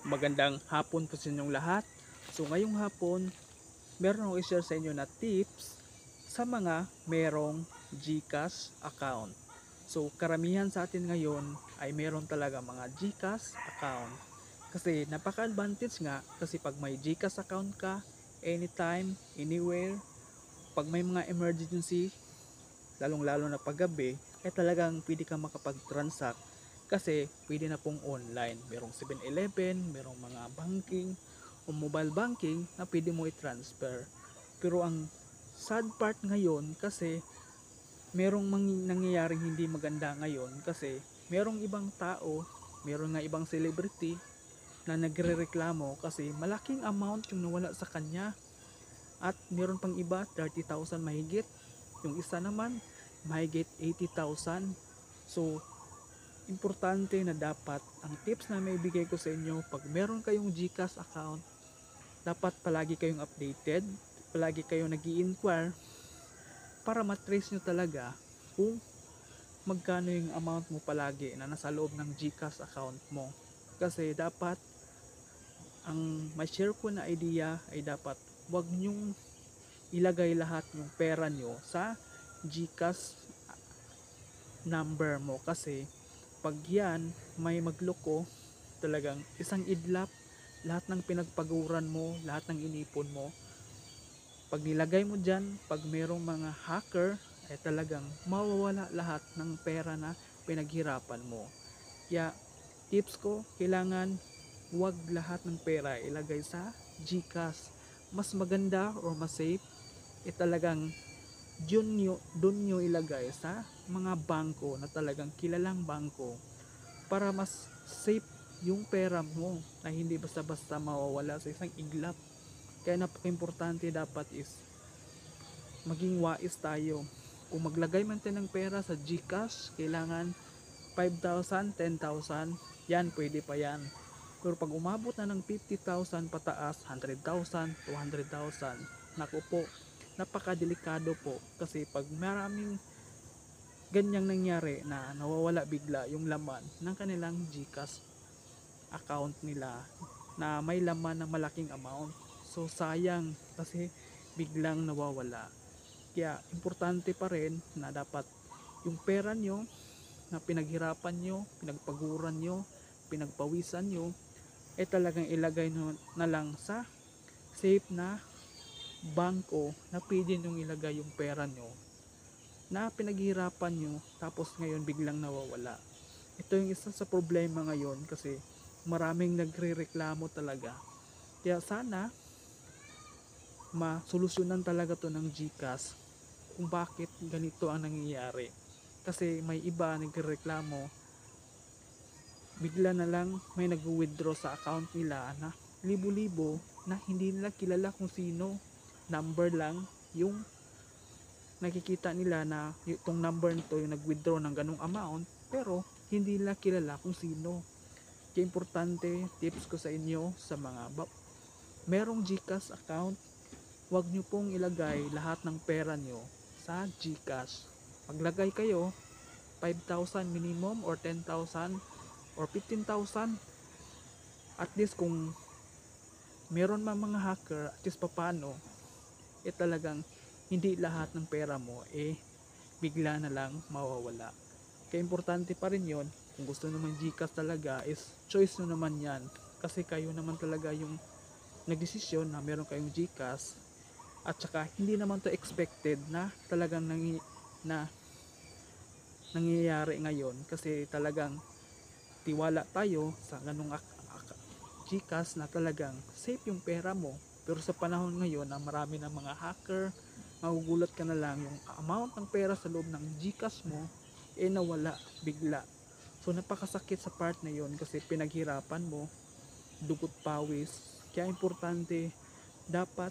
Magandang hapon po sa inyong lahat. So ngayong hapon, meron akong i-share sa inyo na tips sa mga merong GCash account. So karamihan sa atin ngayon ay meron talaga mga GCash account. Kasi napaka-advantage nga kasi pag may GCash account ka, anytime, anywhere, pag may mga emergency, lalong-lalo na paggabi, ay talagang pwede kang makapag-transact kasi pwede na pong online. Merong 7-Eleven, merong mga banking o mobile banking na pwede mo i-transfer. Pero ang sad part ngayon kasi merong nangyayaring hindi maganda ngayon kasi merong ibang tao, merong nga ibang celebrity na nagrereklamo kasi malaking amount yung nawala sa kanya at meron pang iba 30,000 mahigit, yung isa naman mahigit 80,000. So importante na dapat ang tips na may bigay ko sa inyo, pag meron kayong GCash account, dapat palagi kayong updated, palagi kayong nag-i-inquire para matrace nyo talaga kung magkano yung amount mo palagi na nasa loob ng GCash account mo. Kasi dapat ang ma-share ko na idea ay dapat wag nyong ilagay lahat yung pera nyo sa GCash number mo kasi pag yan may magloko, talagang isang idlap lahat ng pinagpaguran mo, lahat ng inipon mo, pag nilagay mo dyan, pag merong mga hacker ay talagang mawawala lahat ng pera na pinaghirapan mo. Kaya tips ko, kailangan wag lahat ng pera ilagay sa GCash. Mas maganda or mas safe talagang dun nyo ilagay sa mga bangko na talagang kilalang bangko para mas safe yung pera mo na hindi basta-basta mawawala sa isang iglap. Kaya napaka-importante dapat is maging wais tayo. Kung maglagay man tayo ng pera sa GCash, kailangan 5,000, 10,000, yan pwede pa yan. Pero pag umabot na ng 50,000 pataas, 100,000, 200,000, naku po, napakadelikado po kasi pag maraming ganyang nangyari na nawawala bigla yung laman ng kanilang GCash account nila na may laman ng malaking amount, so sayang kasi biglang nawawala. Kaya importante pa rin na dapat yung pera nyo na pinaghirapan nyo, pinagpaguran nyo, pinagpawisan nyo ay talagang ilagay nyo na lang sa safe na bangko na pwede nyong ilagay yung pera nyo na pinaghirapan nyo tapos ngayon biglang nawawala. Ito yung isa sa problema ngayon kasi maraming nagrereklamo talaga. Kaya sana masolusyonan talaga to ng GCash kung bakit ganito ang nangyayari. Kasi may iba nagrereklamo, bigla na lang may nag-withdraw sa account nila na libo-libo na hindi nila kilala kung sino. Number lang yung nakikita nila na itong number nito yung nag-withdraw ng ganung amount, pero hindi nila kilala kung sino. Kaya importante, tips ko sa inyo sa mga merong GCash account, wag nyo pong ilagay lahat ng pera nyo sa GCash. Maglagay kayo 5,000 minimum or 10,000 or 15,000. At least kung meron man mga hacker, at least papano talagang hindi lahat ng pera mo bigla na lang mawawala. Kaya importante pa rin yon. Kung gusto naman GCash talaga is choice nyo naman yan kasi kayo naman talaga yung nagdesisyon na meron kayong GCash. At saka hindi naman to expected na talagang nangyayari ngayon kasi talagang tiwala tayo sa ganung GCash na talagang safe yung pera mo. Pero sa panahon ngayon na marami ng mga hacker, magugulat ka na lang yung amount ng pera sa loob ng GCash mo nawala bigla. So napakasakit sa part na yon kasi pinaghirapan mo, dugot pawis. Kaya importante dapat